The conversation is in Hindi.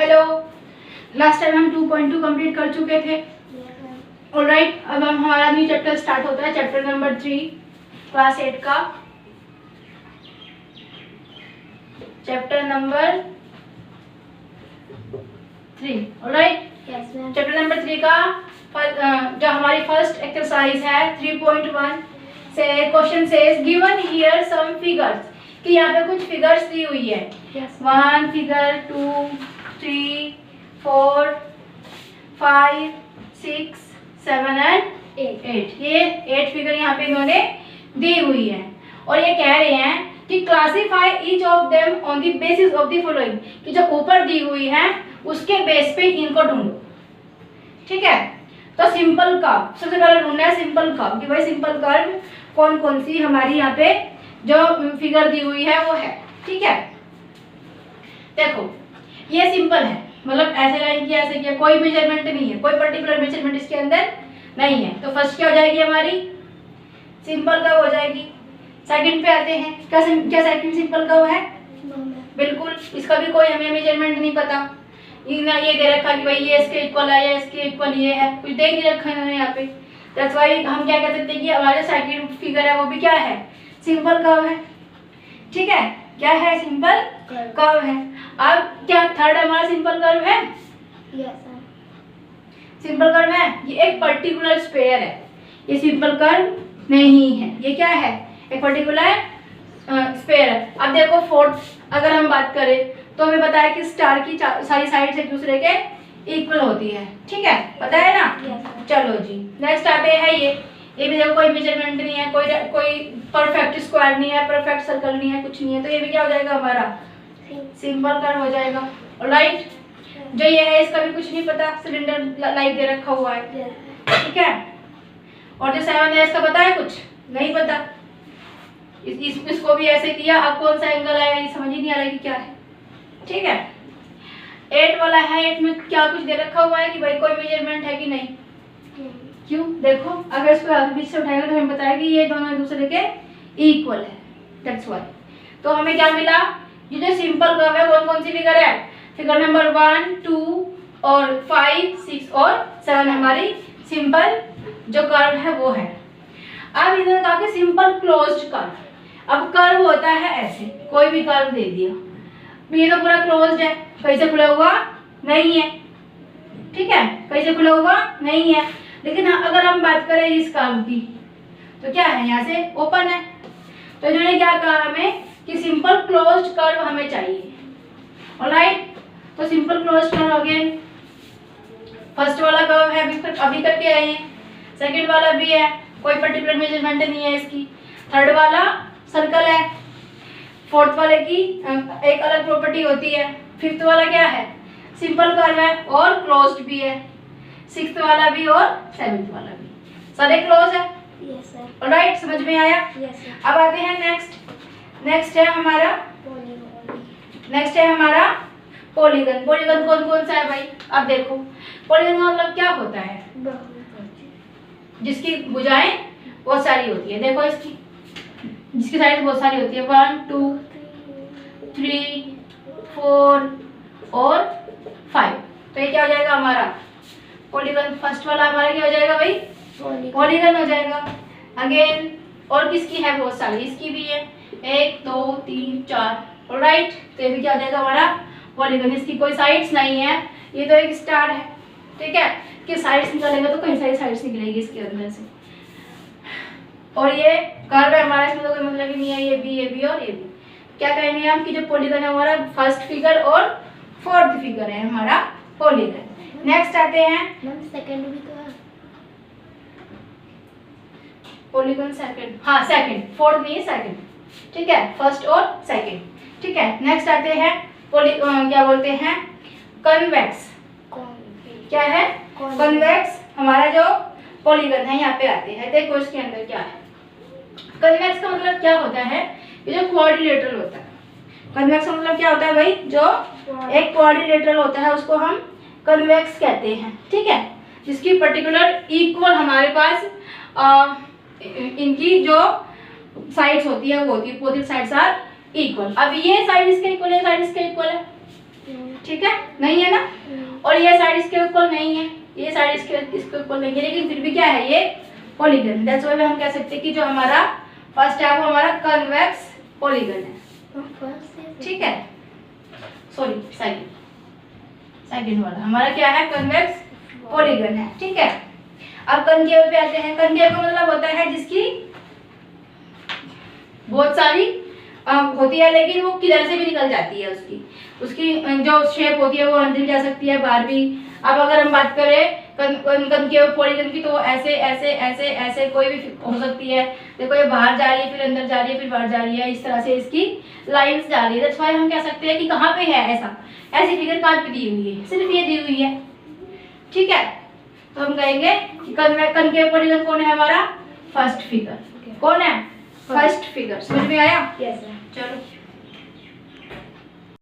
हेलो, लास्ट टाइम हम 2.2 कंप्लीट कर चुके थे। ऑलराइट, अब हम हमारा न्यू चैप्टर स्टार्ट होता है, चैप्टर नंबर 3 क्लास 8 का। Chapter number 3। Alright, chapter number 3 का जो हमारी फर्स्ट एक्सरसाइज है 3.1 से question says given here some figures, कि यहाँ पे कुछ फिगर्स दी हुई है। 1 फिगर, 2, 3, 4, 5, 6, 7 एंड 8। ये 8 फिगर यहाँ पे इन्होंने दी हुई है और ये कह रहे हैं कि classify each of them on the basis of the following, कि जो ऊपर दी हुई है उसके बेस पे इनको ढूंढो। ठीक है, तो सिंपल कर्व सबसे पहले ढूंढना है, सिंपल कर्व, कि भाई सिंपल कर्व कौन कौन सी हमारी यहाँ पे जो फिगर दी हुई है वो है। ठीक है, देखो ये सिंपल है, मतलब ऐसे लाइन किया ऐसे किया, कोई मेजरमेंट नहीं है, कोई पर्टिकुलर मेजरमेंट इसके अंदर नहीं है। तो फर्स्ट क्या हो जाएगी हमारी, सिंपल कर्व हो जाएगी। सेकंड पे आते हैं, क्या सेकंड सिंपल कर्व है? बिल्कुल, इसका भी कोई हमें मेजरमेंट नहीं पता। ये दे रखा कि भाई ये इसके इक्वल है या इसके इक्वल ये है, कुछ दे नहीं रखा इन्होंने यहाँ पे। दैट्स व्हाई हम क्या कह सकते हैं कि हमारा सेकंड फिगर है वो भी क्या है, सिंपल कर्व है। ठीक है, क्या है, सिंपल कर्व है। अब क्या थर्ड हमारा सिंपल कर्व है? सिंपल कर्व है, ये एक पर्टिकुलर स्क्वायर है, ये सिंपल कर्व नहीं है, ये क्या है, एक पर्टिकुलर स्क्वायर है। अब देखो फोर्थ अगर हम बात करें तो हमें पता है कि स्टार की सारी साइड्स एक दूसरे के इक्वल होती है। ठीक है, पता है ना? चलो जी, नेक्स्ट आते हैं ये भी देखो कोई मेजरमेंट नहीं है, कोई परफेक्ट स्क्वायर नहीं है, परफेक्ट सर्कल नहीं है, कुछ नहीं है, तो ये भी क्या हो जाएगा हमारा, सिंपल कर्व हो जाएगा। ऑलराइट, जो ये है इसका भी कुछ नहीं पता, सिलेंडर लाइक दे रखा हुआ है। ठीक है, और जो 7 है इसका पता है, कुछ नहीं पता। इसको भी ऐसे किया, अब कौन सा एंगल आएगा ये समझ ही नहीं आ रहा है कि क्या है। ठीक है, 8 वाला है, 8 में क्या कुछ दे रखा हुआ है कि भाई कोई मेजरमेंट है कि नहीं। क्यों, देखो अगर इसको बीच से उठाएगा तो हमें बताया कि ये दोनों एक दूसरे के इक्वल है, दैट्स व्हाई। तो हमें क्या मिला, ये जो सिंपल कर्व है कौन कौन सी फिगर है, फिगर नंबर 1, 2 और 5, 6 और 7 हमारी सिंपल जो कर्व है वो है। अब इन्होंने कहा कि सिंपल क्लोज्ड कर्व। अब कर्व होता है ऐसे, कोई भी कर्व दे दिया, ये तो पूरा क्लोज्ड है, कहीं से खुला हुआ नहीं है। ठीक है, कहीं से खुला हुआ नहीं है। लेकिन अगर हम बात करें इस कर्व की तो क्या है, यहाँ से ओपन है। तो इन्होंने क्या कहा हमें कि सिंपल क्लोज्ड कर्व हमें चाहिए। ऑलराइट, तो simple closed curve again first वाला कर्व है, अभी करके आए हैं। सेकंड वाला भी है, कोई पर्टिकुलर मेजरमेंट नहीं है इसकी। थर्ड वाला सर्कल है। फोर्थ वाले की एक अलग प्रॉपर्टी होती है। फिफ्थ वाला क्या है, सिंपल कर्व है और क्लोज्ड भी है। सिक्स्थ वाला भी और सेवेंथ वाला भी, सारे क्लोज है। Yes sir. ऑलराइट, समझ में आया? Yes sir. अब आते हैं नेक्स्ट है हमारा पॉलीगन। पॉलीगन कौन कौन सा है भाई, अब देखो पॉलीगन का मतलब क्या होता है, जिसकी भुजाएं बहुत सारी होती है। देखो इसकी, जिसकी साइड बहुत सारी होती है, 1, 2, 3, 4 और 5। तो ये क्या हो जाएगा हमारा पॉलीगन। फर्स्ट वाला हमारा क्या हो जाएगा भाई, पॉलीगन हो जाएगा। अगेन और किसकी है बहुत सारी, इसकी भी है 1, 2, 3, 4। ऑलराइट, तो ये भी क्या हो जाएगा हमारा पॉलीगन। इसकी कोई साइड्स नहीं है, ये तो एक स्टार है। ठीक है, कि साइड्स निकालेंगे तो कई सारी साइड्स निकलेगी इसके अंदर से। और ये कर्व है हमारा, इसमें तो कोई मतलब ही नहीं है, ये भी और ये भी। क्या कहेंगे हम कि जो पॉलीगन है हमारा फर्स्ट फिगर और फोर्थ फिगर है हमारा पॉलीगन। नेक्स्ट आते हैं, सेकंड भी तो है पॉलीगन सेकंड, हाँ सेकंड, फोर्थ नहीं है सेकंड। ठीक है, फर्स्ट और सेकंड। ठीक है, नेक्स्ट आते हैं क्या बोलते हैं, कन्वेक्स। क्या है, कन्वेक्स हमारा जो पॉलीगन है यहाँ पे आते हैं। देखो इसके अंदर क्या है, कन्वेक्स का मतलब क्या होता है, ये जो क्वाड्रिलेटरल होता है। कन्वेक्स का मतलब क्या होता है भाई, जो एक क्वाड्रिलेटरल होता है उसको हम कन्वेक्स कहते हैं। ठीक है, जिसकी पर्टिकुलर इक्वल हमारे पास इनकी जो साइड्स होती है वो होती है, बोथ साइड्स आर इक्वल। अब ये साइड इसके इक्वल है, साइड इसके इक्वल है, ठीक है, नहीं है ना। और ये साइड इसके इक्वल नहीं है, ये साइड इसके इक्वल नहीं है, लेकिन फिर भी क्या है, ये पॉलीगन। दैट्स व्हाई हम कह सकते हैं कि जो हमारा फर्स्ट है वो हमारा कन्वेक्स पॉलीगन है। ठीक है, सॉरी सेकंड वाला हमारा क्या है, कन्वेक्स पॉलीगन है। ठीक है, अब कनकेव पे आते हैं। कनकेव का मतलब होता है जिसकी बहुत सारी होती है, लेकिन वो किधर से भी निकल जाती है, उसकी जो शेप होती है वो अंदर जा सकती है, बाहर भी। अब अगर हम बात करें कनकेव पॉलीगन की, तो ऐसे ऐसे ऐसे ऐसे कोई भी हो सकती है। देखो ये बाहर जा रही है, फिर अंदर जा रही है, फिर बाहर जा रही है, इस तरह से इसकी लाइंस जा रही है। दैट्स व्हाई हम कह सकते हैं कि कहाँ पे है ऐसा, ऐसी फिगर कहाँ पे दी हुई है, सिर्फ ये दी हुई है। ठीक है, तो हम कहेंगे कि कनकेव पॉलीगन कौन है, हमारा फर्स्ट फिगर। कौन है, फर्स्ट फिगर। समझ में आया? Yes sir. चलो।